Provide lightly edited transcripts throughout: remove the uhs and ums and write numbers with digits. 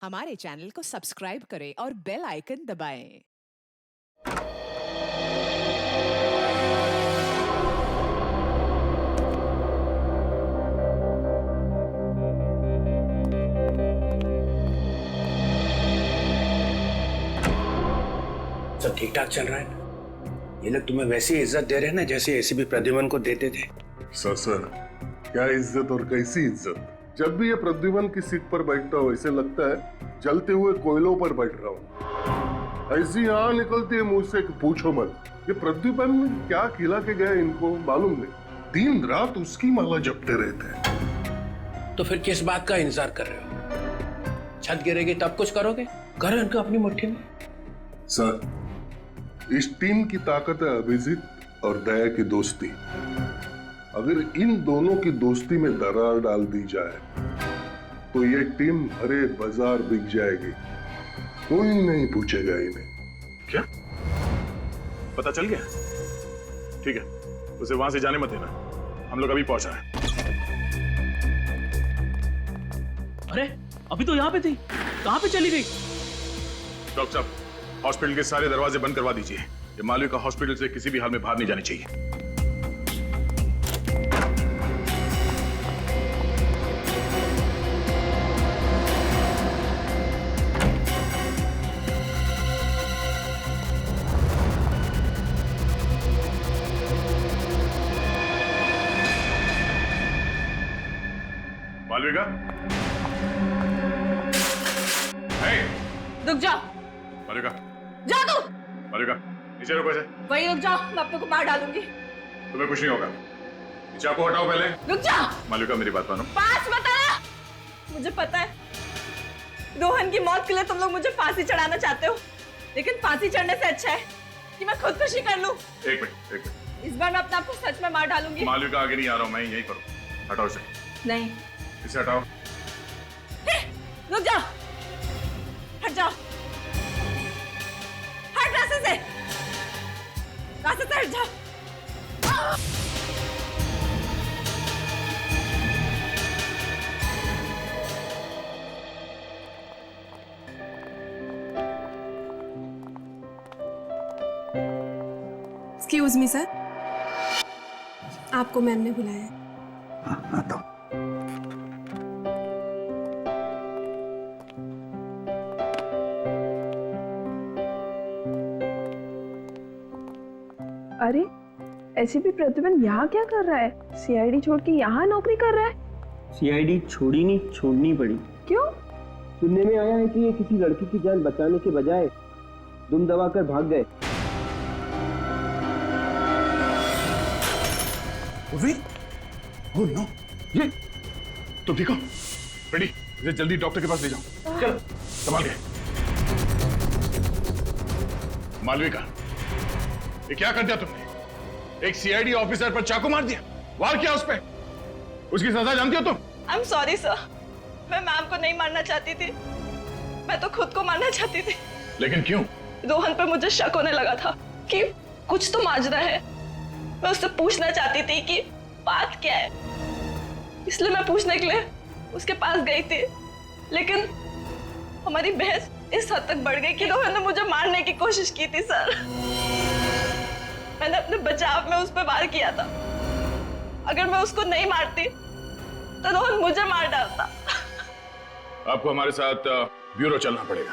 हमारे चैनल को सब्सक्राइब करें और बेल आइकन दबाएं। सब ठीक ठाक चल रहा है ना? ये लोग तुम्हें वैसी इज्जत दे रहे हैं ना जैसे एसीपी प्रद्युमन को देते थे। सर क्या इज्जत और कैसी इज्जत। जब भी ये प्रद्युमन की सीट पर बैठता हूँ ऐसे लगता है जलते हुए कोयलों पर बैठ रहा हूँ। ऐसी यहाँ निकलती है मुंह से कि पूछो मत। ये प्रद्युमन क्या खिला के गए इनको मालूम नहीं। दिन रात उसकी माला जपते रहते हैं। तो फिर किस बात का इंतजार कर रहे हो? छत गिरेगी तब कुछ करोगे? करो इनको अपनी मुट्ठी में। सर इस टीम की ताकत है अभिजीत और दया की दोस्ती। अगर इन दोनों की दोस्ती में दरार डाल दी जाए तो ये टीम हरे बाजार बिक जाएगी। कोई नहीं पूछेगा इन्हें। क्या पता चल गया? ठीक है, उसे वहां से जाने मत देना, हम लोग अभी पहुंच रहे हैं। अरे अभी तो यहाँ पे थी, कहाँ पे चली गई? डॉक्टर साहब, हॉस्पिटल के सारे दरवाजे बंद करवा दीजिए। ये मालविका हॉस्पिटल से किसी भी हाल में बाहर नहीं जानी चाहिए। मालविका, रुक जाओ। मालविका, जा तू। मालविका, नीचे रुको। ऐसे वही रुक जाओ, मैं अपने को मार डालूंगी। तुम्हें कुछ नहीं होगा। नीचे आपको हटाओ पहले। रुक जाओ। मालविका मेरी बात मानो। पास मत आना। मुझे पता है रोहन की मौत के लिए तुम लोग मुझे फांसी चढ़ाना चाहते हो, लेकिन फांसी चढ़ने से अच्छा है कि मैं खुदकुशी कर लूं। एक मिनट। इस बार मैं अपने आप को सच में मार डालूंगी। मालविका आगे नहीं आ रहा हूं, मैं यही करूं। हटाओ इसे। नहीं। इसे हटाओ। रुक जाओ, हट जाओ, हट रास्ते से हट जाओ। एक्सक्यूज मी सर, आपको मैम ने बुलाया है। आता हूं। अरे एसीपी प्रद्युमन यहाँ क्या कर रहा है? सीआईडी छोड़ के यहाँ नौकरी कर रहा है? सीआईडी छोड़ी नहीं, छोड़नी पड़ी। क्यों? सुनने में आया है कि ये किसी लड़की की जान बचाने के बजाय दुम दबाकर भाग गए। ओह नो, ये तुम ठीक हो? रेडी, इसे जल्दी डॉक्टर के पास ले जाओ। चलो, संभाल के। मालविका, ये क्या कर दिया तुमने? एक सीआईडी ऑफिसर पर चाकू मार दिया, वार किया उस पे। उसकी सजा जानती हो तुम? आई एम सॉरी सर, मैं मैम को नहीं मारना चाहती थी, मैं तो खुद को मारना चाहती थी। लेकिन क्यों? रोहन पर मुझे शक होने लगा था कि कुछ तो माजरा है। मैं उससे पूछना चाहती थी कि बात क्या है, इसलिए मैं पूछने के लिए उसके पास गई थी। लेकिन हमारी बहस इस हद तक बढ़ गई कि रोहन ने मुझे मारने की कोशिश की थी सर। मैंने अपने बचाव में उस पर वार किया था। अगर मैं उसको नहीं मारती तो रोहन मुझे मार डालता। आपको हमारे साथ ब्यूरो चलना पड़ेगा।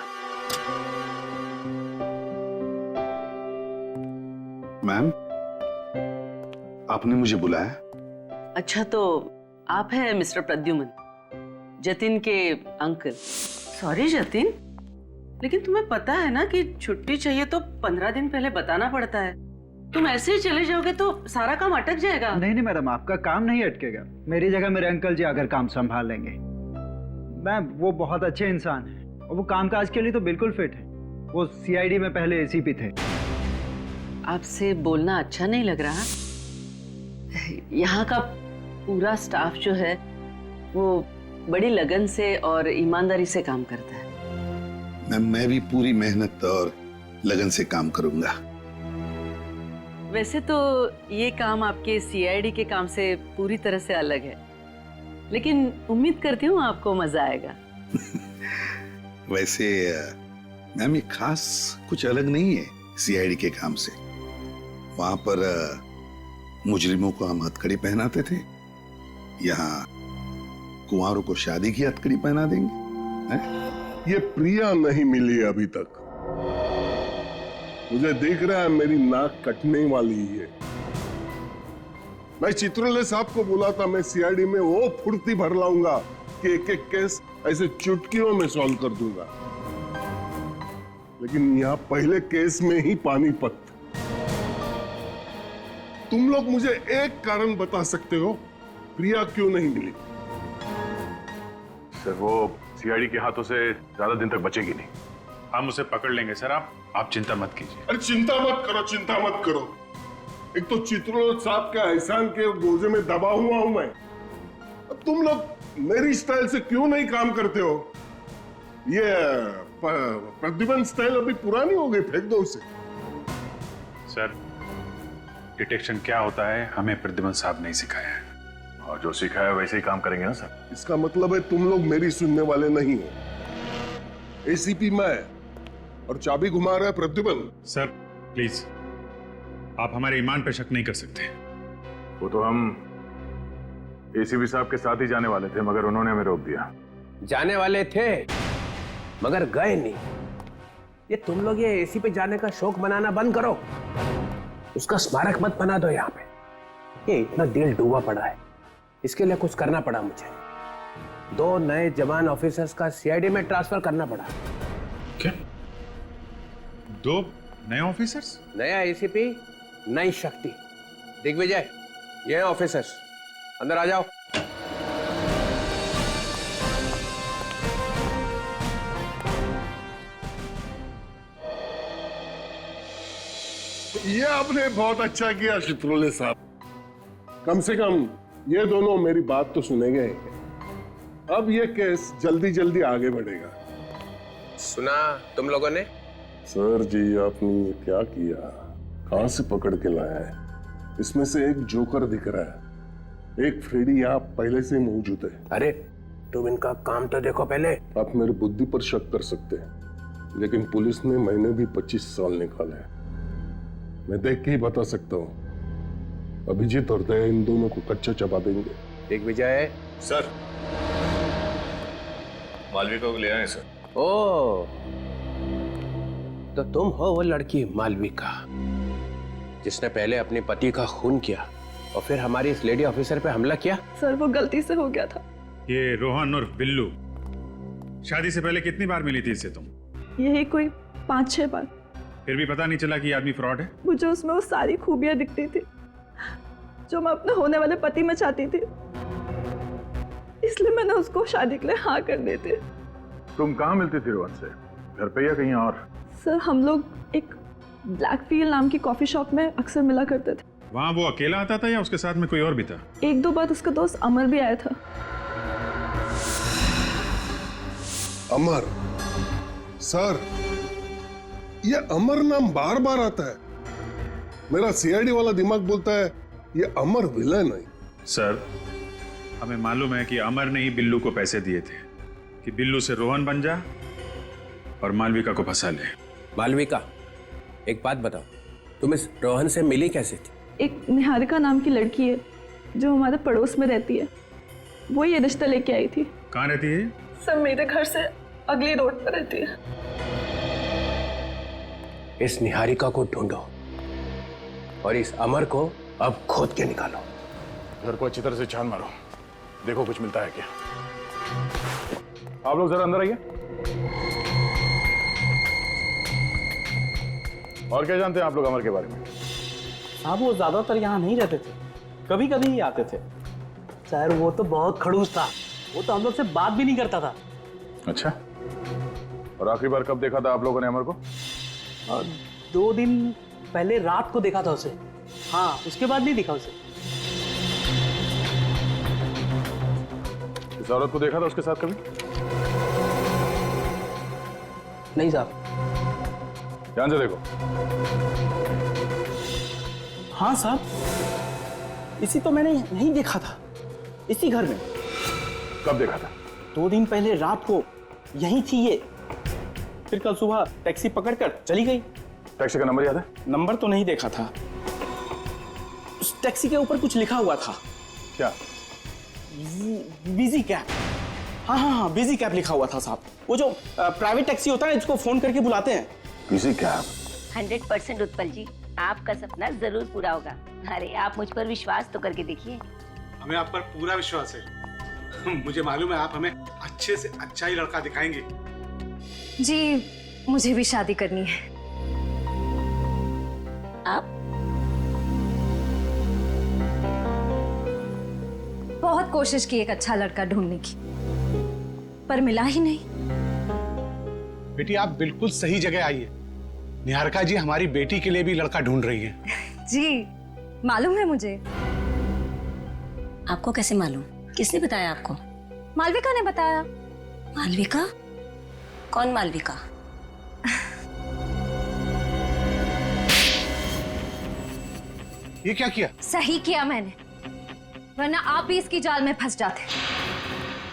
मैम, आपने मुझे बुलाया? अच्छा, तो आप हैं मिस्टर प्रद्युमन, जतिन के अंकल। सॉरी जतिन, लेकिन तुम्हें पता है ना कि छुट्टी चाहिए तो 15 दिन पहले बताना पड़ता है। तुम ऐसे ही चले जाओगे तो सारा काम अटक जाएगा। नहीं मैडम, आपका काम नहीं अटकेगा। मेरी जगह मेरे अंकल जी आकर काम संभाल लेंगे। मैम, वो बहुत अच्छे इंसान हैं और वो कामकाज के लिए तो बिल्कुल फिट है। वो सीआईडी में पहले एसीपी थे। आपसे बोलना अच्छा नहीं लग रहा? यहाँ का पूरा स्टाफ जो है वो बड़ी लगन से और ईमानदारी से काम करता है। मैं भी पूरी मेहनत और लगन से काम करूंगा। वैसे तो ये काम आपके सीआईडी के काम से पूरी तरह से अलग है, लेकिन उम्मीद करती हूँ आपको मजा आएगा। वैसे मैम ये खास कुछ अलग नहीं है सीआईडी के काम से। वहां पर मुजरिमों को हम हथकड़ी पहनाते थे, यहाँ कुंवारों को शादी की हथकड़ी पहना देंगे। ये प्रिया नहीं मिली अभी तक। मुझे दिख रहा है मेरी नाक कटने वाली है। मैं चित्रोले साहब को बोला था मैं सीआईडी में वो फुर्ती भर लाऊंगा कि एक एक केस ऐसे चुटकियों में सॉल्व कर दूंगा, लेकिन यहाँ पहले केस में ही पानीपत। तुम लोग मुझे एक कारण बता सकते हो प्रिया क्यों नहीं मिली? सर वो सीआईडी के हाथों से ज्यादा दिन तक बचेगी नहीं। हम उसे पकड़ लेंगे सर, आप चिंता मत कीजिए। अरे चिंता मत करो, चिंता मत करो। एक तो चित्रोल साहब के एहसान के गोजे में दबा हुआ हूं मैं। अब तुम लोग मेरी स्टाइल से क्यों नहीं काम करते हो? ये प्रद्युमन स्टाइल अभी पुरानी हो गई, फेंक दो उसे। सर डिटेक्शन क्या होता है हमें प्रद्युमन साहब नहीं सिखाया है, और जो सिखाया है वैसे ही काम करेंगे ना सर। इसका मतलब है तुम लोग मेरी सुनने वाले नहीं हो। एसीपी मैं और चाबी घुमा रहा है प्रद्युमन। सर प्लीज, आप हमारे ईमान पे शक नहीं कर सकते। वो तो हम एसीपी साहब के साथ ही जाने वाले थे, मगर उन्होंने हमें रोक दिया। जाने वाले थे मगर गए नहीं। ये तुम लोग ये एसी पे जाने का शौक मनाना बंद करो, उसका स्मारक मत बना दो यहाँ पे। ये इतना दिल डूबा पड़ा है, इसके लिए कुछ करना पड़ा मुझे। 2 नए जवान ऑफिसर्स का सीआईडी में ट्रांसफर करना पड़ा। क्या 2 नए ऑफिसर्स? नया एसीपी, नई शक्ति। दिग्विजय, ये ऑफिसर्स, अंदर आ जाओ। ये आपने बहुत अच्छा किया चित्रोले साहब। कम से कम ये दोनों मेरी बात तो सुनेंगे। अब ये केस जल्दी जल्दी आगे बढ़ेगा। सुना तुम लोगों ने? सर जी आपने ये क्या किया? कहां से पकड़ के लाया है? इसमें से एक जोकर दिख रहा है, एक फ्रेडी यहाँ पहले से मौजूद है। अरे तुम इनका काम तो देखो पहले। आप मेरी बुद्धि पर शक कर सकते हैं, लेकिन पुलिस ने मैंने भी 25 साल निकाले हैं। मैं देख के ही बता सकता हूँ। अभिजीत और दया इन दोनों को कच्चा चबा देंगे। दिग्विजय। सर मालविका को ले आए सर। ओ, तो तुम हो वो लड़की मालविका जिसने पहले अपने पति का खून किया और फिर हमारी इस लेडी ऑफिसर पे हमला किया? सर वो गलती से हो गया था। ये रोहन और बिल्लू शादी से पहले कितनी बार मिली थी इससे तुम? यही कोई 5-6 बार। फिर भी पता नहीं चला कि आदमी फ्रॉड है? मुझे उसमें वो सारी खूबियां दिखती थी जो मैं अपने होने वाले पति में चाहती थी, इसलिए मैंने उसको शादी के लिए हाँ कर दी थी। तुम कहाँ मिलती थी रोहन से, घर पे या कहीं और? सर हम लोग एक ब्लैकफील्ड नाम की कॉफी शॉप में अक्सर मिला करते थे। वहाँ वो अकेला आता था या उसके साथ में कोई और भी था? 1-2 बार उसका दोस्त अमर भी आया था। अमर? सर ये अमर नाम बार बार आता है। मेरा सीआईडी वाला दिमाग बोलता है ये अमर विलन है। सर हमें मालूम है कि अमर ने ही बिल्लू को पैसे दिए थे कि बिल्लू से रोहन बन जा और मालविका को फंसा ले। मालविका, एक बात बताओ, तुम इस रोहन से मिली कैसे थी? एक निहारिका नाम की लड़की है जो हमारे पड़ोस में रहती है, वो ये रिश्ता लेके आई थी। कहाँ रहती है? सर मेरे घर से अगली रोड पर रहती है। इस निहारिका को ढूंढो और इस अमर को अब खोद के निकालो। घर को अच्छी तरह से छान मारो, देखो कुछ मिलता है क्या। आप लोग जरा अंदर आइए। और क्या जानते हैं आप लोग अमर के बारे में? साहब वो ज्यादातर यहाँ नहीं रहते थे, कभी कभी ही आते थे। सर वो तो बहुत खड़ूस था, वो तो हम लोग से बात भी नहीं करता था। अच्छा, और आखिरी बार कब देखा था आप लोगों ने अमर को? 2 दिन पहले रात को देखा था उसे। हाँ, उसके बाद नहीं दिखा उसे। इस औरत को देखा था उसके साथ कभी? नहीं साहब। ध्यान से देखो। हाँ साहब, इसी तो मैंने नहीं देखा था, इसी घर में। कब देखा था? 2 दिन पहले रात को यही थी ये। फिर कल सुबह टैक्सी पकड़कर चली गई। टैक्सी का नंबर याद है? नंबर तो नहीं देखा था। उस टैक्सी के ऊपर कुछ लिखा हुआ था। क्या? Busy cab. हाँ, बिजी कैब लिखा हुआ था साहब। वो जो प्राइवेट टैक्सी होता है जिसको फोन करके बुलाते हैं। Busy cab? 100% उत्पल जी, आपका सपना जरूर पूरा होगा। अरे आप मुझ पर विश्वास तो करके देखिए। हमें आप पर पूरा विश्वास है। मुझे मालूम है आप हमें अच्छे से अच्छा ही लड़का दिखाएंगे। जी, मुझे भी शादी करनी है। आप? बहुत कोशिश की एक अच्छा लड़का ढूंढने की, पर मिला ही नहीं। बेटी आप बिल्कुल सही जगह आई है। निहारिका जी हमारी बेटी के लिए भी लड़का ढूंढ रही है। जी, मालूम है मुझे। आपको कैसे मालूम? किसने बताया आपको? मालविका ने बताया। मालविका? कौन मालविका? ये क्या किया? सही किया मैंने, वरना आप भी इसकी जाल में फंस जाते।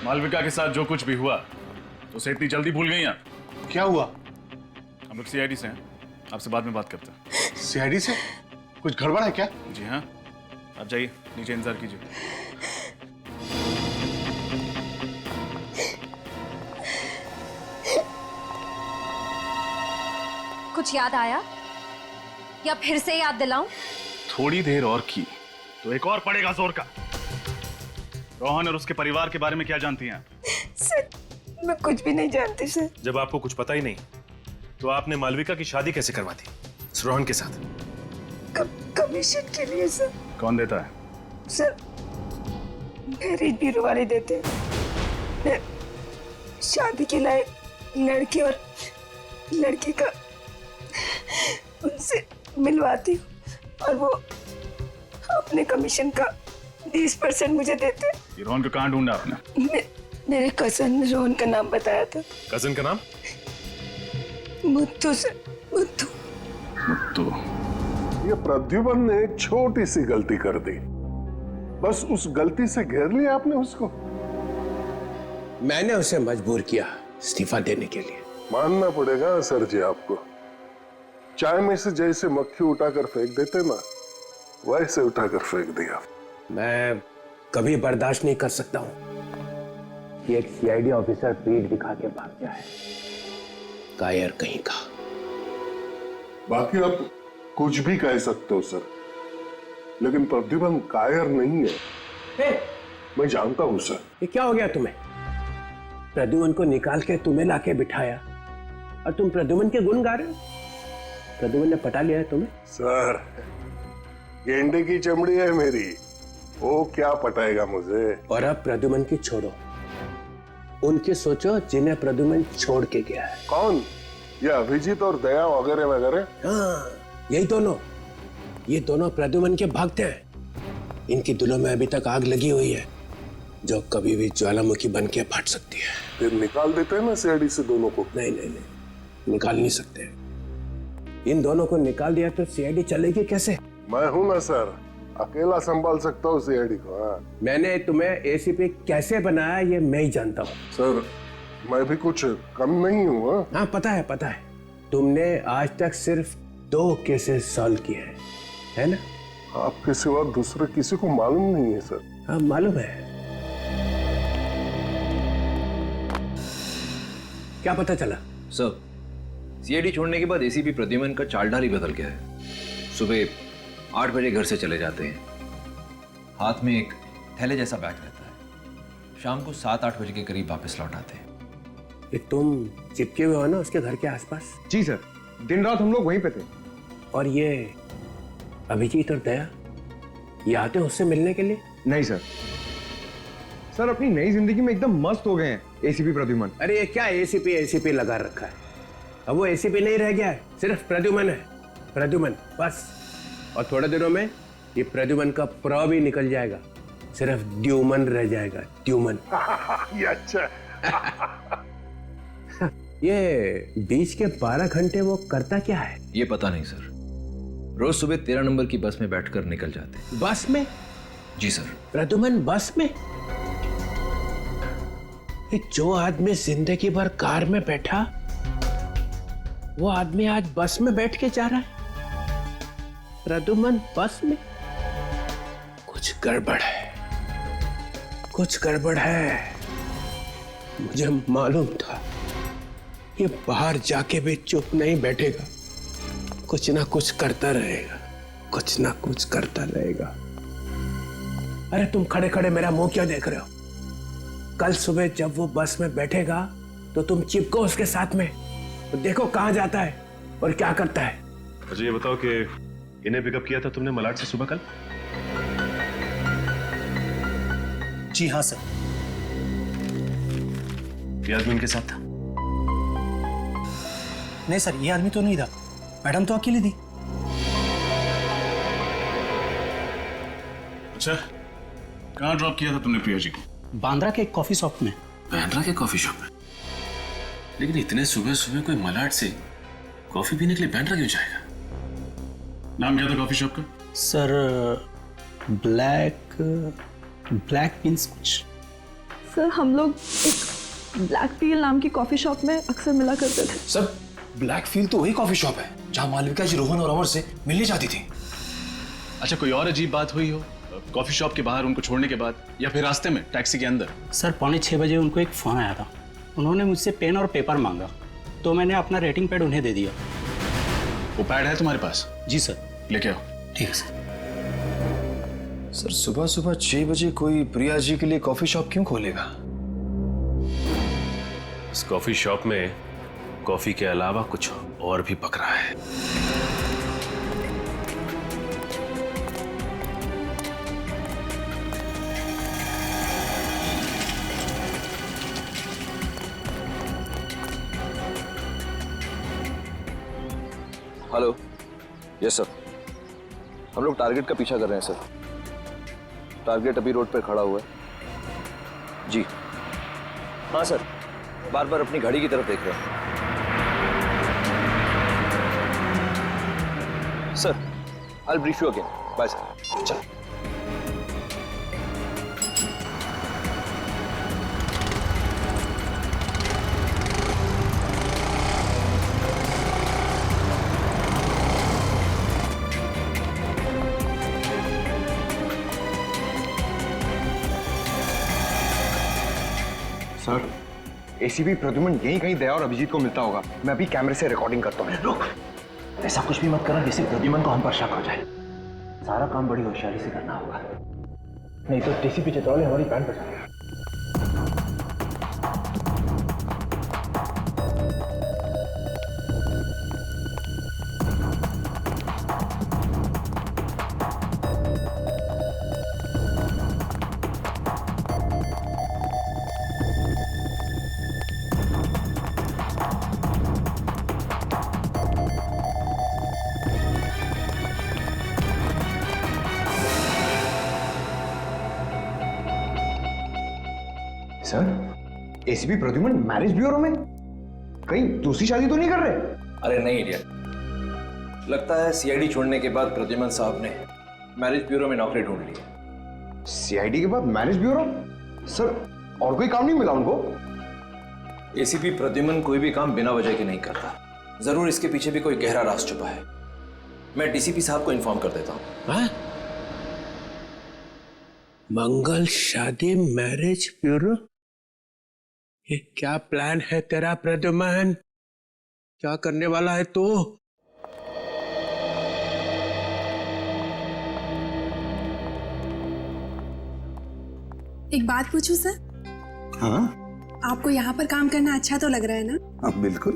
मालविका के साथ जो कुछ भी हुआ तो उसे इतनी जल्दी भूल गई आप? क्या हुआ? हम लोग सीआईडी से हैं, आपसे बाद में बात करते हैं। सीआईडी से? कुछ गड़बड़ है क्या? जी हाँ, आप जाइए नीचे, इंतजार कीजिए। कुछ याद आया या फिर से याद दिलाऊं? थोड़ी देर और की तो एक और पड़ेगा जोर का। रोहन और उसके परिवार के बारे में क्या जानती हैं आप? सर, मैं कुछ भी नहीं जानती सर। जब आपको कुछ पता ही नहीं तो आपने मालविका की शादी कैसे करवा दी रोहन के साथ? कमीशन के लिए सर। कौन देता है? सर, मैरिज ब्यूरो वाले देते हैं। मैं शादी के लायक लड़के और लड़की का उनसे मिलवाती हूँ और वो अपने कमीशन का 20% मुझे देते हैं। ये रोहन को कहाँ ढूंढा आपने? मेरे कजन ने रोहन का नाम बताया था। कजन का नाम? मुत्तू सर, मुत्तू। मुत्तू? ये प्रद्युमन ने एक छोटी सी गलती कर दी, बस उस गलती से घेर लिया आपने उसको। मैंने उसे मजबूर किया इस्तीफा देने के लिए। मानना पड़ेगा सर जी आपको, चाय में से जैसे मक्खी उठाकर फेंक देते ना, वैसे उठाकर फेंक दिया। मैं कभी बर्दाश्त नहीं कर सकता हूं कि एक सीआईडी ऑफिसर पीठ दिखा के भाग जाए। कायर कहीं का। बाकी आप कुछ भी कह सकते हो सर, लेकिन प्रद्युमन कायर नहीं है। मैं जानता हूं सर। ये क्या हो गया तुम्हें? प्रद्युमन को निकाल के तुम्हें लाके बिठाया और तुम प्रद्युमन के गुण गा रहे हो? प्रद्युमन ने पटा लिया है तुम्हें? सर, गेंडे की चमड़ी है मेरी, वो क्या पटाएगा मुझे। और अब प्रद्युमन की छोड़ो, उनकी सोचो जिन्हें प्रद्युमन छोड़ के गया है। कौन? ये अभिजीत और दया वगैरह वगैरह? हाँ, यही दोनों। ये दोनों प्रद्युमन के भक्त हैं। इनकी दिलों में अभी तक आग लगी हुई है जो कभी भी ज्वालामुखी बन के फट सकती है। फिर निकाल देते हैं ना सीआईडी से दोनों को। नहीं, निकाल नहीं सकते। इन दोनों को निकाल दिया तो सीआईडी चलेगी कैसे? मैं हूं ना सर, अकेला संभाल सकता हूँ सीआईडी को। हाँ। मैंने तुम्हें एसीपी कैसे बनाया ये मैं ही जानता हूँ। सर, मैं भी कुछ कम नहीं हूँ। हाँ, पता है। तुमने आज तक सिर्फ 2 केसेस सॉल्व किए हैं, है ना? आपके सिवा दूसरे किसी को मालूम नहीं है सर। हाँ, मालूम है। क्या पता चला? सर, सीआईडी छोड़ने के बाद एसीपी प्रद्युमन का चालढाल ही बदल गया है। सुबह 8 बजे घर से चले जाते हैं, हाथ में एक थैले जैसा बैग रहता है। शाम को 7-8 बजे के करीब वापस लौट आते हैं। ये तुम चिपके हुए हो ना उसके घर के आसपास? जी सर, दिन रात हम लोग वहीं पे थे। और ये अभिजीत और दया, ये आते हैं उससे मिलने के लिए? नहीं सर, सर अपनी नई जिंदगी में एकदम मस्त हो गए हैं एसीपी प्रद्युमन। अरे ये क्या एसीपी लगा रखा है? अब वो एसीपी नहीं रह गया है, सिर्फ प्रद्युमन है। प्रद्युमन बस। और थोड़े दिनों में ये प्रद्युमन का प्र भी निकल जाएगा, सिर्फ द्युमन रह जाएगा। द्युमन। ये अच्छा। ये बीच के 12 घंटे वो करता क्या है? ये पता नहीं सर। रोज सुबह 13 नंबर की बस में बैठकर निकल जाते हैं। बस में? जी सर। प्रद्युमन बस में? जो आदमी जिंदगी भर कार में बैठा वो आदमी आज बस में बैठ के जा रहा है। प्रद्युमन बस में। कुछ गड़बड़ है, कुछ गड़बड़ है। मुझे मालूम था ये बाहर जाके भी चुप नहीं बैठेगा, कुछ ना कुछ करता रहेगा, कुछ ना कुछ करता रहेगा। अरे तुम खड़े खड़े मेरा मुंह क्यों देख रहे हो? कल सुबह जब वो बस में बैठेगा तो तुम चिपको उसके साथ में, तो देखो कहां जाता है और क्या करता है। मुझे ये बताओ कि इन्हें पिकअप किया था तुमने मलाड से सुबह कल? जी हाँ सर। ये आदमी इनके साथ था? नहीं सर, ये आदमी तो नहीं था, मैडम तो अकेली थी। अच्छा, कहाँ ड्रॉप किया था तुमने प्रिया जी को? बांद्रा के एक कॉफी शॉप में। बांद्रा के कॉफी शॉप में? लेकिन इतने सुबह सुबह कोई मलाड से कॉफी पीने के लिए बांद्रा क्यों जाएगा? नाम क्या था कॉफी शॉप का? सर ब्लैक मीन्स कुछ। सर हम लोग एक ब्लैक फील नाम की कॉफी शॉप में अक्सर मिला करते थे। सर ब्लैक फील्ड तो वही कॉफी शॉप है जहां मालविका जी रोहन और अमर से मिलने जाती थी। अच्छा, कोई और अजीब बात हुई हो कॉफी शॉप के बाहर उनको छोड़ने के बाद, या फिर रास्ते में टैक्सी के अंदर? सर 6:45 उनको एक फोन आया था। उन्होंने मुझसे पेन और पेपर मांगा, तो मैंने अपना रेटिंग पैड उन्हें दे दिया। वो पैड है तुम्हारे पास? जी सर। लेके आओ। ठीक है सर। सर सुबह सुबह 6 बजे कोई प्रिया जी के लिए कॉफी शॉप क्यों खोलेगा? इस कॉफी शॉप में कॉफी के अलावा कुछ और भी पक रहा है। हेलो। यस सर, हम लोग टारगेट का पीछा कर रहे हैं सर। टारगेट अभी रोड पर खड़ा हुआ है। जी हाँ सर, बार बार अपनी घड़ी की तरफ देख रहे हैं। Sir I will brief you again. Bye sir. चल। सर एसीपी प्रद्युमन यहीं कहीं दया और अभिजीत को मिलता होगा। मैं अभी कैमरे से रिकॉर्डिंग करता हूँ। रुक, ऐसा कुछ भी मत करना जिससे प्रद्युमन को हम पर शक हो जाए। सारा काम बड़ी होशियारी से करना होगा, नहीं तो डीसीपी चितौले हमारी बैंड बजा देगा। Sir ACP Pradyuman marriage bureau में? कहीं दूसरी शादी तो नहीं कर रहे? अरे नहीं इडियट, लगता है सीआईडी छोड़ने के बाद प्रद्युमन साहब ने मैरिज ब्यूरो में नौकरी ढूंढ ली है। सीआईडी के बाद मैरिज ब्यूरो? सर और कोई काम नहीं मिला उनको? एसीपी प्रद्युमन कोई भी काम बिना वजह के नहीं करता, जरूर इसके पीछे भी कोई गहरा राज छुपा है। मैं डीसीपी साहब को इन्फॉर्म कर देता हूँ। मंगल शादी मैरिज ब्यूरो? ये क्या प्लान है तेरा प्रद्युमन? क्या करने वाला है तू? एक बात पूछूं सर? हाँ आपको यहाँ पर काम करना अच्छा तो लग रहा है ना? हाँ बिल्कुल,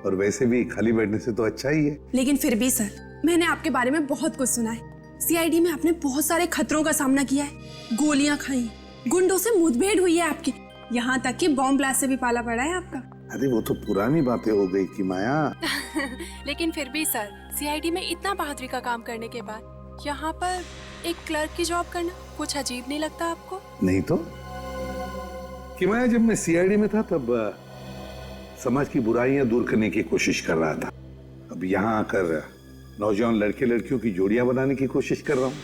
और वैसे भी खाली बैठने से तो अच्छा ही है। लेकिन फिर भी सर, मैंने आपके बारे में बहुत कुछ सुना है। सीआईडी में आपने बहुत सारे खतरों का सामना किया है, गोलियां खाई, गुंडों से मुठभेड़ हुई है आपकी, यहाँ तक कि बॉम्ब ब्लास्ट से भी पाला पड़ा है आपका। अरे वो तो पुरानी बातें हो गई कि माया। लेकिन फिर भी सर, सीआईडी में इतना बहादुरी का काम करने के बाद यहाँ पर एक क्लर्क की जॉब करना कुछ अजीब नहीं लगता आपको? नहीं तो कि माया, जब मैं सीआईडी में था तब समाज की बुराइयां दूर करने की कोशिश कर रहा था। अब यहाँ आकर नौजवान लड़के लड़कियों की जोड़ियां बनाने की कोशिश कर रहा हूँ।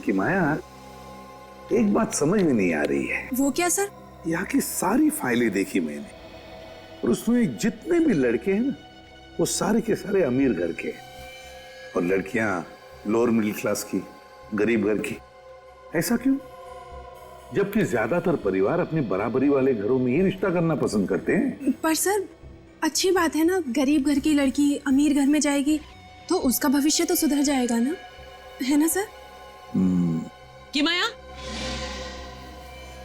कि माया, एक बात समझ में नहीं आ रही है। वो क्या सर? यहाँ की सारी फाइलें देखी मैंने, और उसमें जितने भी लड़के हैं ना, वो सारे के सारे अमीर घर के और लड़कियां लोअर मिडिल क्लास की, गरीब घर की। ऐसा क्यों? जबकि ज्यादातर परिवार अपनी बराबरी वाले घरों में ही रिश्ता करना पसंद करते हैं। पर सर अच्छी बात है ना, गरीब घर की लड़की अमीर घर में जाएगी तो उसका भविष्य तो सुधर जाएगा ना, है ना सर? कि माया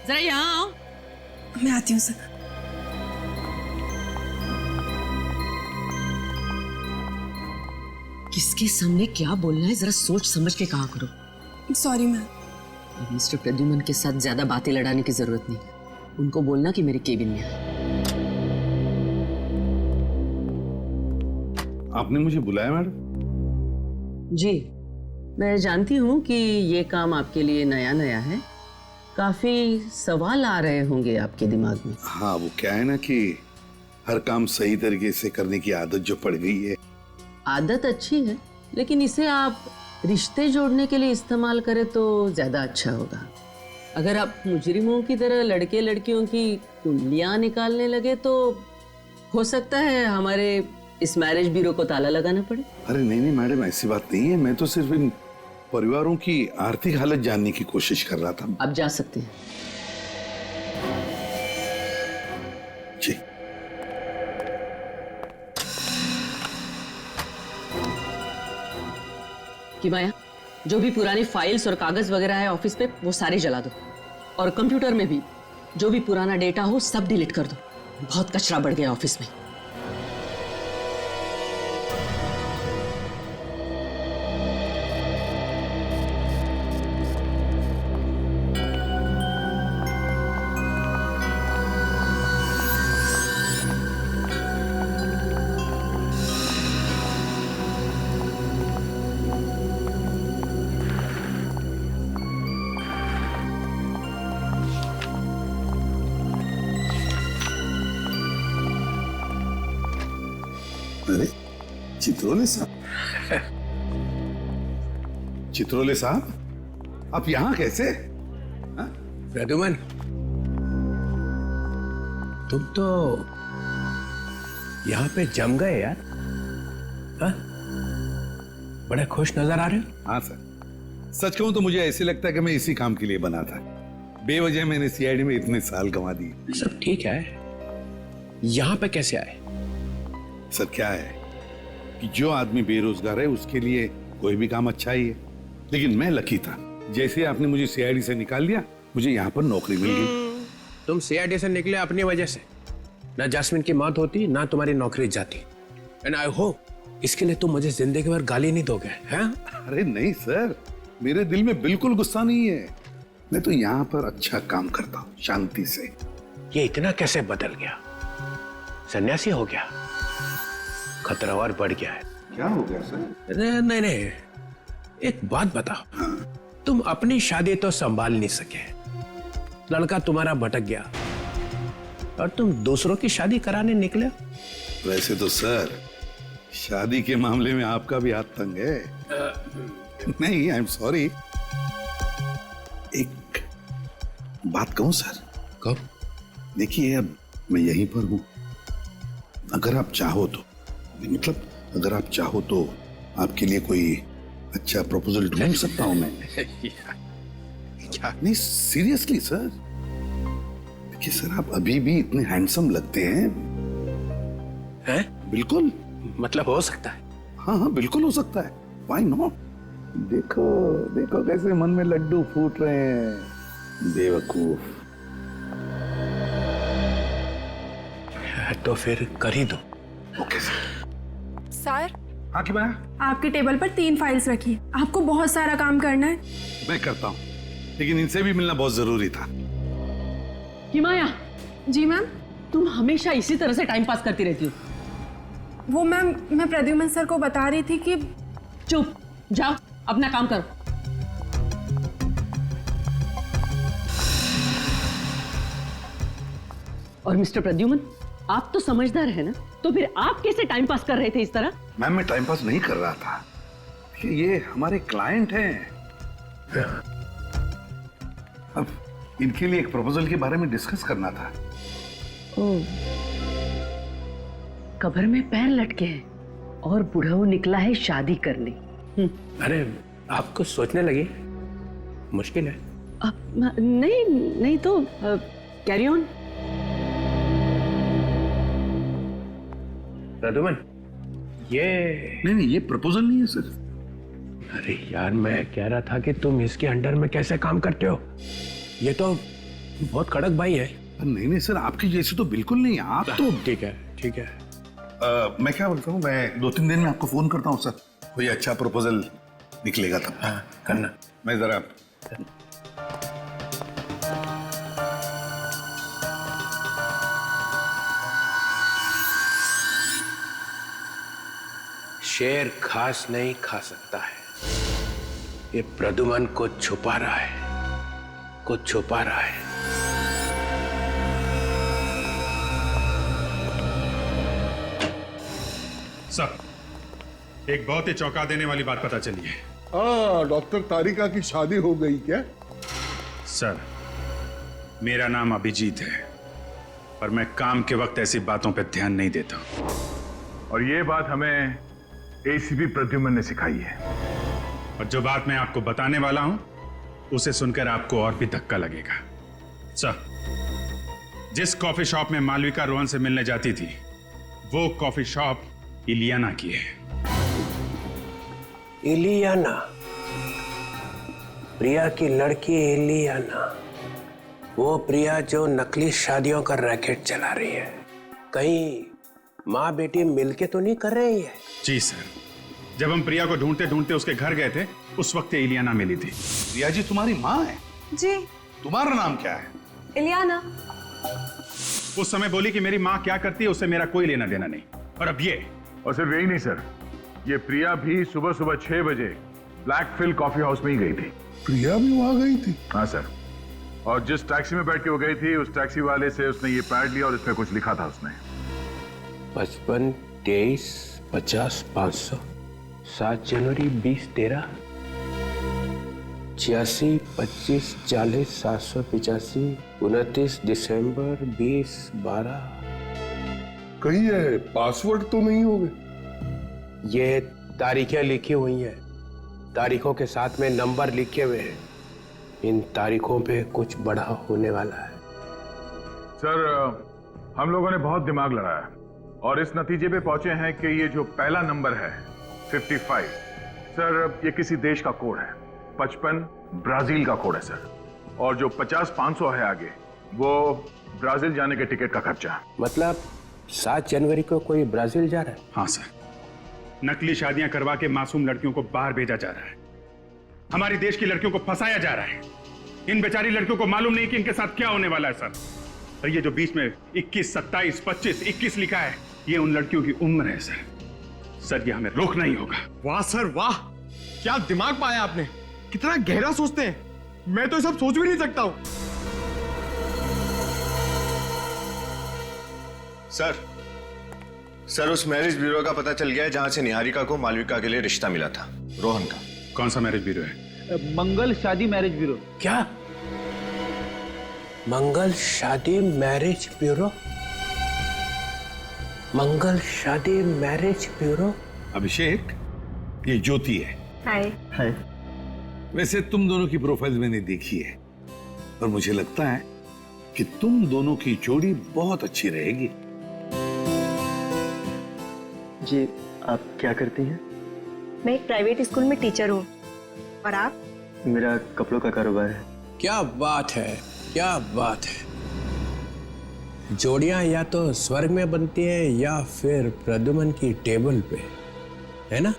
जरा यहाँ आओ। मैं आती हूँ सर। किसके सामने क्या बोलना है जरा सोच समझ के कहा करो। Sorry ma'am. अब मिस्टर प्रद्युमन के साथ ज्यादा बातें लड़ाने की जरूरत नहीं। उनको बोलना कि मेरे केबिन में आए। आपने मुझे बुलाया मैडम? जी, मैं जानती हूँ कि ये काम आपके लिए नया नया है, काफी सवाल आ रहे होंगे आपके दिमाग में। हाँ, वो क्या है ना कि हर काम सही तरीके से करने की आदत जो पड़ गई है। आदत अच्छी है, लेकिन इसे आप रिश्ते जोड़ने के लिए इस्तेमाल करें तो ज्यादा अच्छा होगा। अगर आप मुजरिमों की तरह लड़के लड़कियों की कुंडलियां निकालने लगे तो हो सकता है हमारे इस मैरिज ब्यूरो को ताला लगाना पड़े। अरे नहीं नहीं मैडम, ऐसी बात नहीं है। मैं तो सिर्फ इन परिवारों की आर्थिक हालत जानने की कोशिश कर रहा था। आप जा सकते हैं। जी। कि माया, जो भी पुरानी फाइल्स और कागज वगैरह है ऑफिस पे वो सारे जला दो, और कंप्यूटर में भी जो भी पुराना डेटा हो सब डिलीट कर दो। बहुत कचरा बढ़ गया ऑफिस में। अरे चित्रोले साहब, चित्रोले साहब, आप यहाँ कैसे? प्रद्युमन, तुम तो यहाँ पे जम गए यार। हाँ? बड़े खुश नजर आ रहे हो। हाँ सर, सच कहूं तो मुझे ऐसे लगता है कि मैं इसी काम के लिए बना था। बेवजह मैंने सीआईडी में इतने साल गंवा दिए। सब ठीक है, यहाँ पे कैसे आए? सर क्या है कि जो आदमी बेरोजगार है उसके लिए कोई भी काम अच्छा ही है, लेकिन मैं लकी था। जैसे आपने मुझे सीआईडी से निकाल दिया, मुझे यहाँ पर नौकरी मिल गई। तुम सीआईडी से निकले अपनी वजह से। ना जैस्मिन की मौत होती, ना तुम्हारी नौकरी जाती। एंड आई होप इसके लिए तुम मुझे जिंदगी भर गाली नहीं दोगे, हैं? अरे नहीं सर, मेरे दिल में बिल्कुल गुस्सा नहीं है। मैं तो यहाँ पर अच्छा काम करता हूँ, शांति से। ये इतना कैसे बदल गया? सन्यासी हो गया? खतरा और बढ़ गया है। क्या हो गया सर? नहीं नहीं, एक बात बताओ। हाँ। तुम अपनी शादी तो संभाल नहीं सके, लड़का तुम्हारा भटक गया और तुम दूसरों की शादी कराने निकले। वैसे तो सर शादी के मामले में आपका भी हाथ तंग है। नहीं, आई एम सॉरी। एक बात कहूं सर? कब? देखिए, अब मैं यहीं पर हूं। अगर आप चाहो तो, मतलब अगर आप चाहो तो आपके लिए कोई अच्छा प्रपोजल ढूंढ सकता हूं मैं। क्या? नहीं सीरियसली सर। देखिए सर, आप अभी भी इतने हैंडसम लगते हैं। हैं? बिल्कुल। मतलब हो सकता है? हाँ हाँ बिल्कुल हो सकता है। Why not? देखो देखो कैसे मन में लड्डू फूट रहे हैं, बेवकूफ। तो फिर कर ही दो। Okay sir. हाँ कि मैं? आपके टेबल पर 3 फाइल्स रखी है, आपको बहुत सारा काम करना है। मैं करता हूँ, लेकिन इनसे भी मिलना बहुत जरूरी था। कि माया। जी मैम। तुम हमेशा इसी तरह से टाइम पास करती रहती हो। वो मैम, मैं प्रद्युमन सर को बता रही थी कि। चुप, जाओ अपना काम करो। और मिस्टर प्रद्युमन, आप तो समझदार है ना, तो फिर आप कैसे टाइम पास कर रहे थे इस तरह? मैम, मैं टाइम पास नहीं कर रहा था। ये हमारे क्लाइंट हैं। अब इनके लिए एक प्रपोजल के बारे में डिस्कस करना था। ओह, कब्र में पैर लटके हैं। और बुढ़ऊ निकला है शादी करने। अरे आप कुछ सोचने लगी? मुश्किल है। नहीं नहीं तो कैरी ऑन। प्रद्युमन, ये नहीं ये प्रपोजल नहीं है सर। अरे यार, मैं कह रहा था कि तुम इसके अंडर में कैसे काम करते हो? ये तो बहुत कड़क भाई है। नहीं सर, आपकी जैसी तो बिल्कुल नहीं। आप तो ठीक है ठीक है। मैं क्या बोलता हूँ, मैं 2-3 दिन में आपको फोन करता हूँ सर। कोई अच्छा प्रपोजल निकलेगा तब। हाँ करना। मैं जरा शेर घास नहीं खा सकता है। ये प्रद्युमन को छुपा रहा है, कुछ छुपा रहा है। सर, एक बहुत ही चौंका देने वाली बात पता चली है। डॉक्टर तारिका की शादी हो गई क्या? सर, मेरा नाम अभिजीत है, पर मैं काम के वक्त ऐसी बातों पर ध्यान नहीं देता। और ये बात हमें एसीपी प्रद्युमन ने सिखाई है। और जो बात मैं आपको बताने वाला हूं, उसे सुनकर आपको और भी धक्का लगेगा। सर, जिस कॉफी शॉप में मालविका रोहन से मिलने जाती थी, वो कॉफी शॉप इलियाना की है। इलियाना? प्रिया की लड़की इलियाना? वो प्रिया जो नकली शादियों का रैकेट चला रही है? कहीं माँ बेटी मिलके तो नहीं कर रही है? जी सर, जब हम प्रिया को ढूंढते ढूंढते उसके घर गए थे, उस वक्त इलियाना मिली थी। प्रिया जी तुम्हारी माँ है? जी। तुम्हारा नाम क्या है? इलियाना। उस समय बोली कि मेरी माँ क्या करती है उससे मेरा कोई लेना देना नहीं। और अब ये। और सिर्फ यही नहीं सर, ये प्रिया भी सुबह सुबह 6 बजे ब्लैक फिल कॉफी हाउस में ही गई थी। प्रिया भी वहां गई थी? हाँ सर। और जिस टैक्सी में बैठ के वो गई थी, उस टैक्सी वाले से उसने ये पैड लिया और इसमें कुछ लिखा था उसने। 55 23 50 500 7 जनवरी 20 13 86 25 40 785 29 दिसंबर 20 12। कहीं ये पासवर्ड तो नहीं होगे? ये तारीखें लिखी हुई हैं, तारीखों के साथ में नंबर लिखे हुए हैं। इन तारीखों पे कुछ बड़ा होने वाला है। सर, हम लोगों ने बहुत दिमाग लड़ाया और इस नतीजे पे पहुंचे हैं कि ये जो पहला नंबर है 55, सर ये किसी देश का कोड है। 55 ब्राजील का कोड है सर। और जो 50-500 है आगे, वो ब्राजील जाने के टिकट का खर्चा। मतलब 7 जनवरी को कोई ब्राजील जा रहा है? हाँ सर, नकली शादियां करवा के मासूम लड़कियों को बाहर भेजा जा रहा है। हमारी देश की लड़कियों को फंसाया जा रहा है। इन बेचारी लड़कियों को मालूम नहीं कि इनके साथ क्या होने वाला है सर। और ये जो बीच में 21, 27, 25, 21 लिखा है, ये उन लड़कियों की उम्र है सर। सर, ये हमें रोकना ही होगा। वाह सर वाह, क्या दिमाग पाया आपने। कितना गहरा सोचते हैं, मैं तो ये सब सोच भी नहीं सकता हूं। सर उस मैरिज ब्यूरो का पता चल गया है जहां से निहारिका को मालविका के लिए रिश्ता मिला था, रोहन का। कौन सा मैरिज ब्यूरो है? मंगल शादी मैरिज ब्यूरो। क्या? मंगल शादी मैरिज ब्यूरो? मंगल शादी मैरिज ब्यूरो? अभिषेक, ये ज्योति है। हाय। हाय। वैसे तुम दोनों की प्रोफाइल मैंने देखी है और मुझे लगता है कि तुम दोनों की जोड़ी बहुत अच्छी रहेगी। जी, आप क्या करती हैं? मैं एक प्राइवेट स्कूल में टीचर हूँ। और आप? मेरा कपड़ों का कारोबार है। क्या बात है, क्या बात है। जोड़ियां या तो स्वर्ग में बनती हैं या फिर प्रद्युमन की टेबल पे, है ना?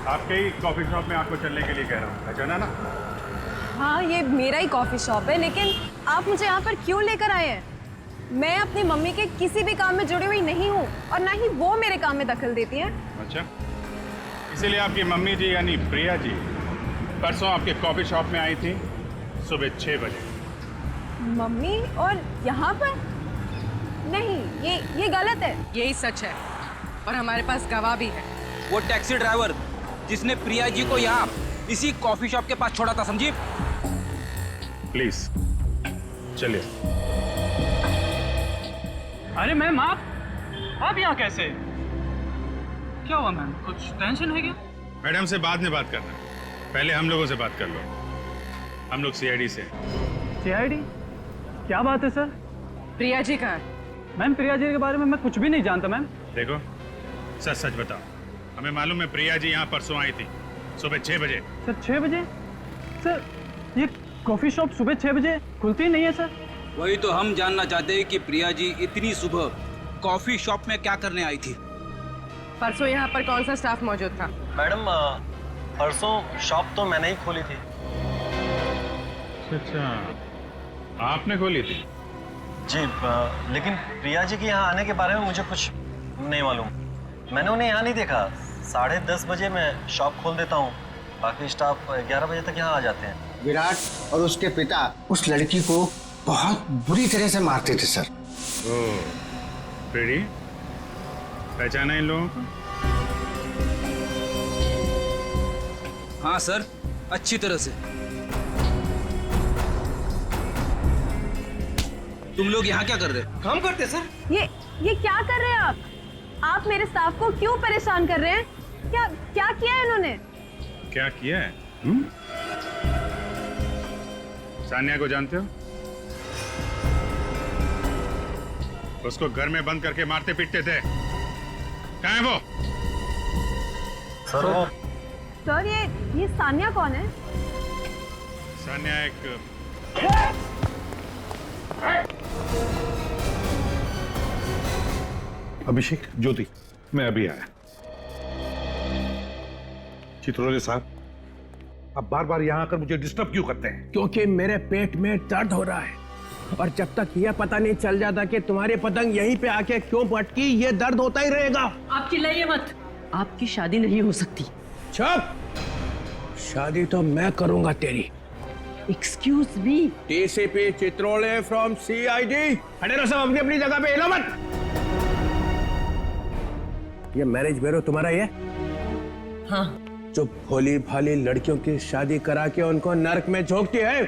आपके ही कॉफी शॉप में आपको चलने के लिए कह रहा हूँ, पहचाना ना? हाँ, ये मेरा ही कॉफी शॉप है, लेकिन आप मुझे यहाँ पर क्यों लेकर आए हैं? मैं अपनी मम्मी के किसी भी काम में जुड़ी हुई नहीं हूँ और ना ही वो मेरे काम में दखल देती हैं। अच्छा, इसीलिए आपकी मम्मी जी यानी प्रिया जी परसों आपके कॉफी शॉप में आई थी सुबह 6 बजे। मम्मी? और यहाँ पर? नहीं, ये गलत है। यही सच है और हमारे पास गवाह भी है। वो टैक्सी ड्राइवर जिसने प्रिया जी को यहाँ इसी कॉफी शॉप के पास छोड़ा था, समझी? प्लीज चलिए। अरे मैम आप यहाँ कैसे? क्या हुआ मैम, कुछ टेंशन है क्या? मैडम से बाद में बात करना, पहले हम लोगों से बात कर लो। हम लोग सीआईडी से। सीआईडी? क्या बात है सर? प्रिया जी कहाँ है? मैम प्रिया जी के बारे में मैं कुछ भी नहीं जानता मैम। देखो सच सच बताओ, हमें मालूम है प्रिया जी यहाँ परसों आई थी सुबह 6 बजे। सर 6 बजे? सर ये कॉफी शॉप सुबह 6 बजे खुलती ही नहीं है सर। वही तो हम जानना चाहते हैं कि प्रिया जी इतनी सुबह कॉफी शॉप में क्या करने आई थी। परसों यहाँ पर कौन सा स्टाफ मौजूद था? मैडम परसों शॉप तो मैंने ही खोली थी। अच्छा, आपने खोली थी? जी लेकिन प्रिया जी के यहाँ आने के बारे में मुझे कुछ नहीं मालूम। मैंने उन्हें यहाँ नहीं देखा। 10:30 बजे मैं शॉप खोल देता हूँ, बाकी स्टाफ 11 बजे तक यहाँ आ जाते हैं। विराट और उसके पिता उस लड़की को बहुत बुरी तरह से मारते थे सर। ओह, प्रीति, पहचाना इन लोगों को? हाँ सर, अच्छी तरह से। तुम लोग यहाँ क्या कर रहे हो? काम करते सर। ये क्या कर रहे हैं आप मेरे स्टाफ को क्यों परेशान कर रहे हैं? क्या किया है इन्होंने? क्या किया है? सानिया को जानते हो? उसको घर में बंद करके मारते पीटते थे। कहाँ है वो? सर ये सानिया कौन है? सानिया एक अभिषेक, ज्योति, मैं अभी आया। चित्रोले साहब, आप बार बार यहाँ आकर मुझे डिस्टर्ब क्यों करते हैं? क्योंकि मेरे पेट में दर्द हो रहा है और जब तक यह पता नहीं चल जाता कि तुम्हारी पतंग यहीं पे आके क्यों पटकी, ये दर्द होता ही रहेगा। आप चिल्लाइए मत, आपकी शादी नहीं हो सकती। चुप! शादी तो मैं करूंगा तेरी। Excuse me. TCP Chitrole from CID. खड़े रहो सब अपनी अपनी जगह पे, हिलो मत। ये मैरिज ब्यूरो तुम्हारा ही है? हाँ। जो भोली भाली लड़कियों की शादी करा के उनको नरक में झोंकती है।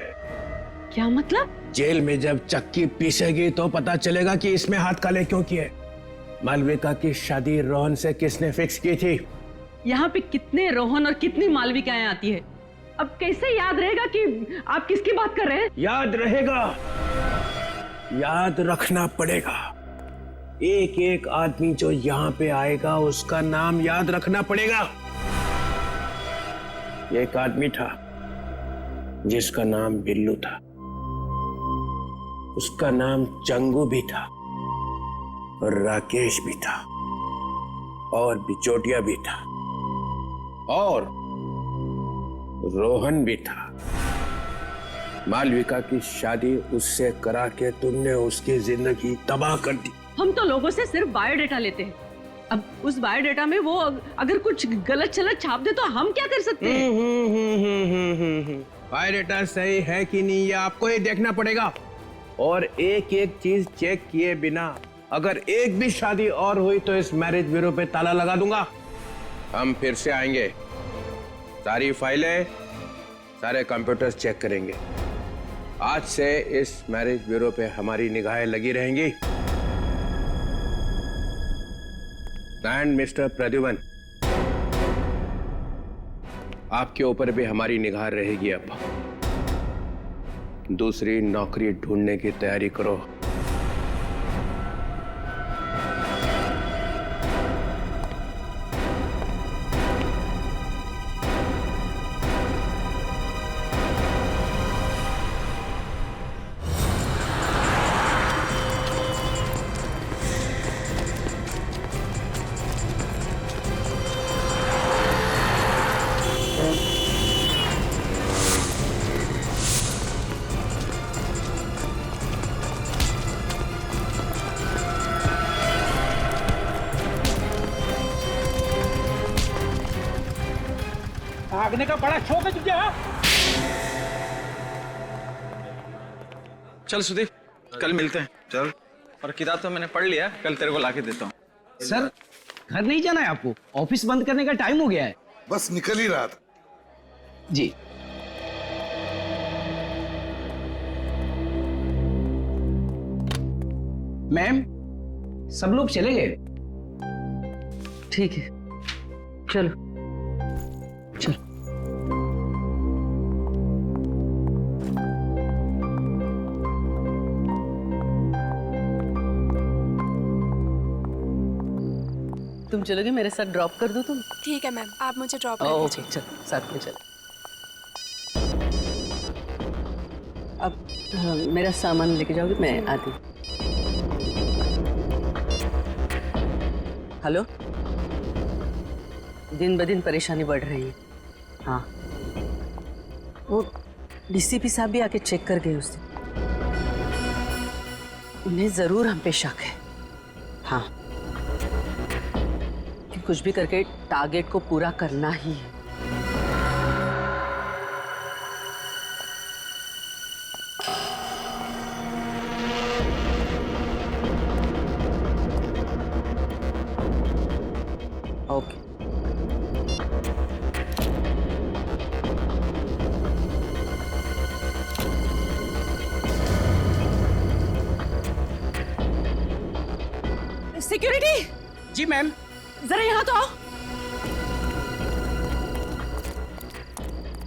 क्या मतलब? जेल में जब चक्की पीसेगी तो पता चलेगा कि इसमें हाथ काले क्यों किए। मालविका की शादी रोहन से किसने फिक्स की थी? यहाँ पे कितने रोहन और कितनी मालविकाएं आती है, अब कैसे याद रहेगा कि आप किसकी बात कर रहे हैं? याद रहेगा, याद रखना पड़ेगा। एक एक आदमी जो यहाँ पे आएगा उसका नाम याद रखना पड़ेगा। एक आदमी था जिसका नाम बिल्लू था, उसका नाम चंगू भी था और राकेश भी था और बिचौटिया भी था और रोहन भी था। मालविका की शादी उससे करा के तुमने उसकी जिंदगी तबाह कर दी। हम तो लोगों से सिर्फ बायोडेटा लेते हैं, अब उस बायोडेटा में वो अगर कुछ गलत चलत छाप दे तो हम क्या कर सकते हैं? बायोडेटा सही है कि नहीं ये आपको ही देखना पड़ेगा और एक एक चीज चेक किए बिना अगर एक भी शादी और हुई तो इस मैरिज ब्यूरो पे ताला लगा दूंगा। हम फिर से आएंगे, सारी फाइलें, सारे कंप्यूटर्स चेक करेंगे। आज से इस मैरिज ब्यूरो पे हमारी निगाहें लगी रहेंगी। एंड मिस्टर प्रद्युमन, आपके ऊपर भी हमारी निगाह रहेगी। अब दूसरी नौकरी ढूंढने की तैयारी करो। भागने का बड़ा शौक है तुझे? चल सुदीप, कल मिलते हैं। चल। और किताब तो मैंने पढ़ लिया, कल तेरे को लाके देता हूँ। सर घर नहीं जाना है आपको? ऑफिस बंद करने का टाइम हो गया है। बस निकल ही रहा था। जी मैम, सब लोग चले गए। ठीक है, चलो चलो। तुम चलोगे मेरे साथ? ड्रॉप कर दो तुम? ठीक है मैम, आप मुझे ड्रॉप कर ओके, दीजिए। चलो साथ में चलो। अब मेरा सामान लेके जाओगे? मैं आती हूँ। हेलो, दिन ब दिन परेशानी बढ़ रही है। हाँ, वो डीसीपी साहब भी आके चेक कर गए उस दिन। उन्हें जरूर हम पे शक है। हाँ, कि कुछ भी करके टारगेट को पूरा करना ही है। ओके। सिक्योरिटी। जी मैम। जरा यहाँ तो आओ।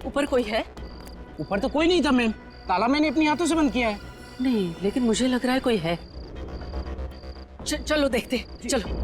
ऊपर कोई है? ऊपर तो कोई नहीं था मैम, ताला मैंने अपने हाथों से बंद किया है। नहीं, लेकिन मुझे लग रहा है कोई है। चलो देखते, चलो।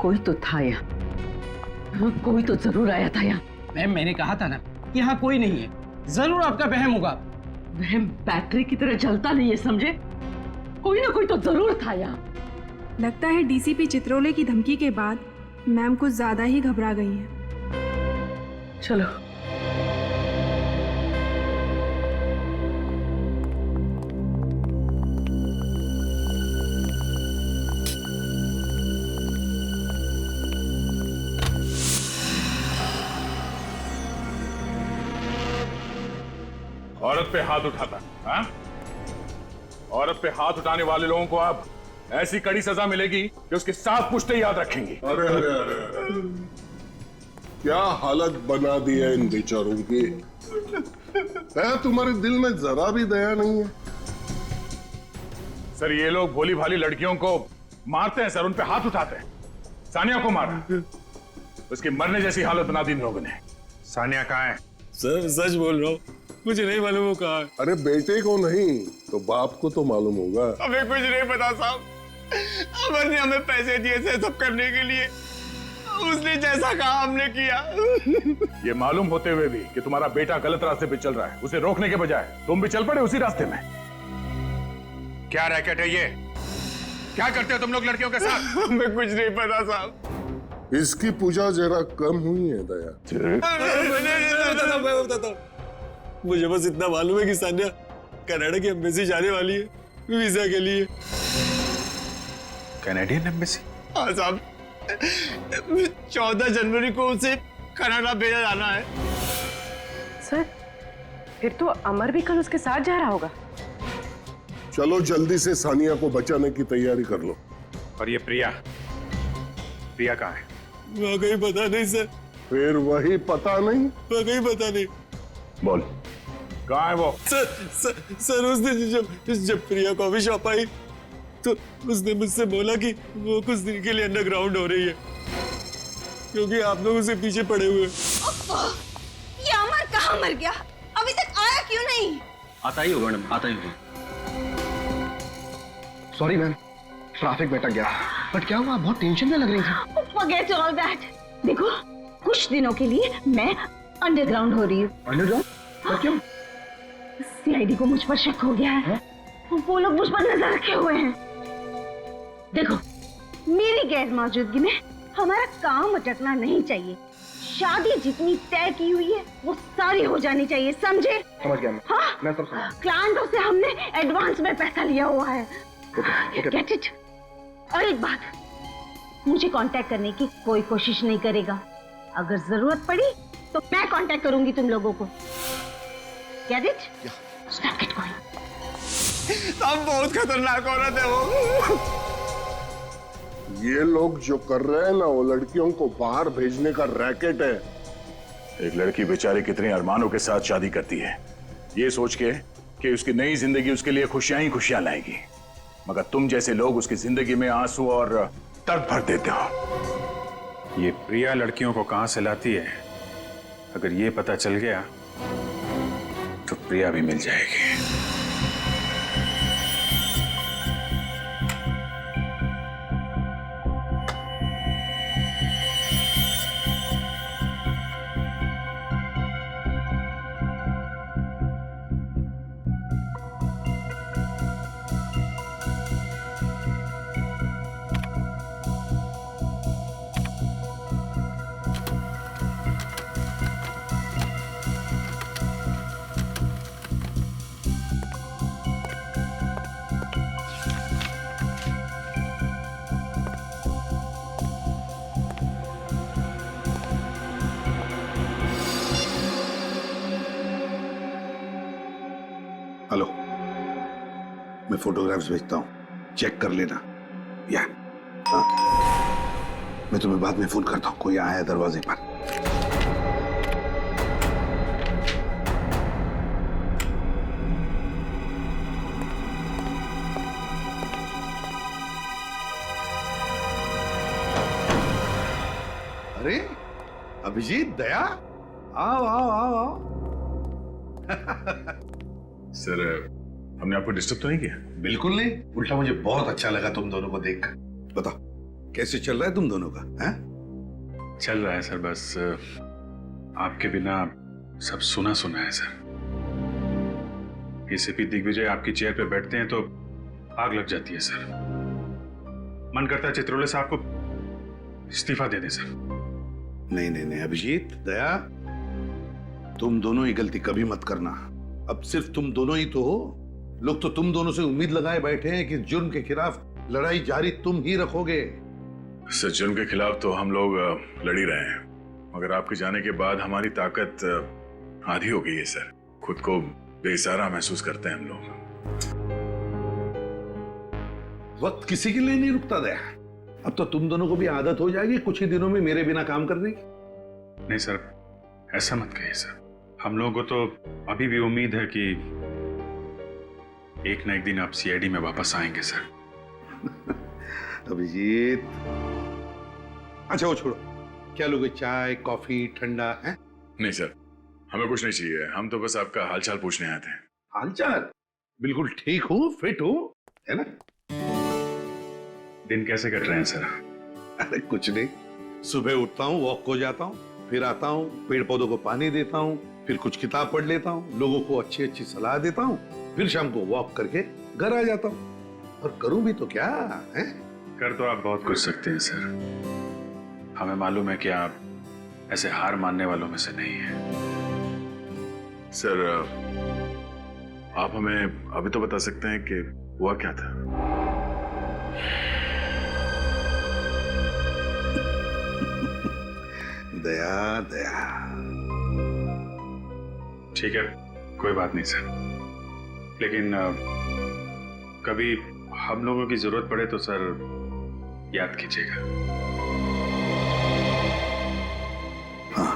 कोई तो था यहाँ, कोई तो जरूर आया था यहाँ। मैम, मैंने कहा था ना कि यहाँ कोई नहीं है। जरूर आपका वहम होगा। वहम बैटरी की तरह जलता नहीं है, समझे? कोई ना कोई तो जरूर था यहाँ। लगता है डीसीपी चित्रोले की धमकी के बाद मैम कुछ ज्यादा ही घबरा गई हैं। चलो। औरत पे हाथ उठाता, हाँ? औरत पे हाथ उठाने वाले लोगों को अब ऐसी कड़ी सजा मिलेगी कि उसके 7 पुश्ते याद रखेंगी। अरे अरे अरे, क्या हालत बना दी है इन बेचारों की। तुम्हारे दिल में जरा भी दया नहीं है? सर, ये लोग भोली भाली लड़कियों को मारते हैं सर, उन पे हाथ उठाते हैं। सानिया को मारा, उसकी मरने जैसी हालत बना दी इन लोगों ने। सानिया कहाँ है? सर सच बोल रहा हूँ, मुझे नहीं मालूम वो कहाँ है। अरे बेटे को नहीं तो बाप को तो मालूम होगा। हमें कुछ नहीं पता साहब। अमर ने हमें पैसे दिए थे सब करने के लिए, उसने जैसा कहा हमने किया। ये मालूम होते हुए भी कि तुम्हारा बेटा गलत रास्ते पे चल रहा है, उसे रोकने के बजाय तुम भी चल पड़े उसी रास्ते में। क्या रैकेट है ये? क्या करते हो तुम लोग लड़कियों के साथ? हमें कुछ नहीं पता साहब। इसकी पूजा जरा कम हुई है दया। मैं बताता हूँ। मुझे बस इतना मालूम है कि सानिया कनाडा की एम्बेसी जाने वाली है वीजा के लिए। Canadian embassy? हाँ साहब, 14 जनवरी को उसे कनाडा भेजा जाना है। सर, फिर तो अमर भी कल उसके साथ जा रहा होगा। चलो जल्दी से सानिया को बचाने की तैयारी कर लो। और ये प्रिया, प्रिया कहाँ है? वाकई पता नहीं सर। फिर वही पता नहीं? वाकई पता नहीं। बोल, कहाँ है वो? सर उस दिन जब प्रिया कॉफी शॉप आई तो उसने मुझसे बोला कि वो कुछ दिन के लिए अंडरग्राउंड हो रही है क्योंकि आप लोग उसे पीछे पड़े हुए। ये अमर कहाँ मर गया? अभी तक आया क्यों नहीं? आता ही होगा मैडम, आता ही होगा। सॉरी मैम, ट्रैफिक में अटक गया। बट क्या हुआ? बहुत टेंशन में लग रही थी। Forget all that. देखो, कुछ दिनों के लिए मैं अंडरग्राउंड हो रही हूँ। अंडरग्राउंड? पर क्यों? सीआईडी को मुझ पर शक हो गया है। वो लोग मुझ पर नजर रखे हुए हैं। देखो, मेरी गैर मौजूदगी में हमारा काम अटकना नहीं चाहिए। शादी जितनी तय की हुई है वो सारी हो जानी चाहिए, समझे? समझ गया मैं। हाँ? मैं सब समझ। क्लाइंटों से हमने एडवांस में पैसा लिया हुआ है। ओके। Get it? और एक बात, मुझे कांटेक्ट करने की कोई कोशिश नहीं करेगा। अगर जरूरत पड़ी तो मैं कांटेक्ट करूंगी तुम लोगों को। Get it? Stop get going. आप बहुत खतरनाक औरत है वो। ये लोग जो कर रहे हैं ना, वो लड़कियों को बाहर भेजने का रैकेट है। एक लड़की बेचारी कितने अरमानों के साथ शादी करती है, ये सोच के कि उसकी नई जिंदगी उसके लिए खुशियां ही खुशियां लाएगी, मगर तुम जैसे लोग उसकी जिंदगी में आंसू और दर्द भर देते हो। ये प्रिया लड़कियों को कहां से लाती है, अगर ये पता चल गया तो प्रिया भी मिल जाएगी। हेलो, मैं फोटोग्राफ्स भेजता हूँ, चेक कर लेना। या हाँ, मैं तुम्हें बाद में फोन करता हूँ, कोई आया है दरवाजे पर। अरे अभिजीत, दया, आओ आओ आओ आओ। सर, हमने आपको डिस्टर्ब तो नहीं किया? बिल्कुल नहीं, उल्टा मुझे बहुत अच्छा लगा तुम दोनों को देखकर। बताओ कैसे चल रहा है तुम दोनों का? हैं? चल रहा है सर, बस आपके बिना सब सुना सुना है सर। एसीपी दिग्विजय आपकी चेयर पे बैठते हैं तो आग लग जाती है सर। मन करता है चित्रोले साहब को इस्तीफा दे दें सर। नहीं नहीं नहीं अभिजीत, दया, तुम दोनों ही गलती कभी मत करना। अब सिर्फ तुम दोनों ही तो हो। लोग तो तुम दोनों से उम्मीद लगाए बैठे हैं कि जुर्म के खिलाफ लड़ाई जारी तुम ही रखोगे। सर, जुर्म के खिलाफ तो हम लोग लड़ ही रहे हैं, मगर आपके जाने के बाद हमारी ताकत आधी हो गई है सर। खुद को बेसहारा महसूस करते हैं हम लोग। वक्त किसी के लिए नहीं रुकता दया। अब तो तुम दोनों को भी आदत हो जाएगी कुछ ही दिनों में मेरे बिना काम करने की। नहीं सर, ऐसा मत कहिए सर। हम लोगों को तो अभी भी उम्मीद है कि एक ना एक दिन आप सीआईडी में वापस आएंगे सर। अभिजीत, अच्छा वो छोड़ो, क्या लोगे? चाय, कॉफी, ठंडा है? नहीं सर, हमें कुछ नहीं चाहिए। हम तो बस आपका हालचाल पूछने आए थे। हालचाल? बिल्कुल ठीक हो, फिट हो, है ना? दिन कैसे कट रहे हैं सर? अरे कुछ नहीं, सुबह उठता हूँ, वॉक को जाता हूँ, फिर आता हूँ, पेड़ पौधों को पानी देता हूँ, फिर कुछ किताब पढ़ लेता हूँ, लोगों को अच्छी अच्छी सलाह देता हूँ, फिर शाम को वॉक करके घर आ जाता हूँ। और करूं भी तो क्या है? कर तो आप बहुत कुछ सकते हैं सर। हमें मालूम है कि आप ऐसे हार मानने वालों में से नहीं हैं। सर, आप हमें अभी तो बता सकते हैं कि हुआ क्या था? दया दया। ठीक है, कोई बात नहीं सर, लेकिन कभी हम लोगों की जरूरत पड़े तो सर याद कीजिएगा। हाँ।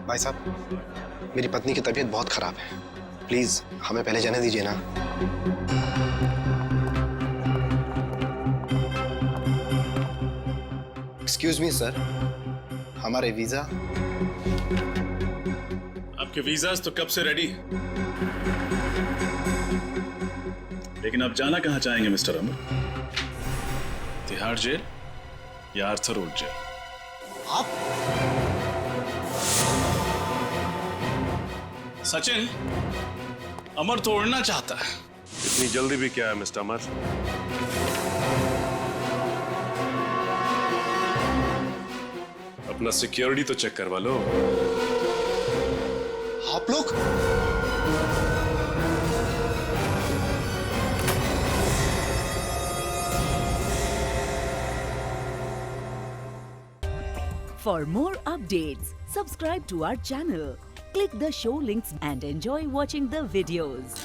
भाई साहब, मेरी पत्नी की तबीयत बहुत खराब है, प्लीज हमें पहले जाने दीजिए ना। एक्सक्यूज मी सर, हमारे वीजा। आपके वीजास तो कब से रेडी है, लेकिन आप जाना कहां चाहेंगे मिस्टर अमर? तिहाड़ जेल या आर्थर रोड जेल? आप सचिन, अमर तो उड़ना चाहता है। इतनी जल्दी भी क्या है मिस्टर अमर? अपना सिक्योरिटी तो चेक करवा लो। आप लोग For more updates, subscribe to our channel, click the show links and enjoy watching the videos.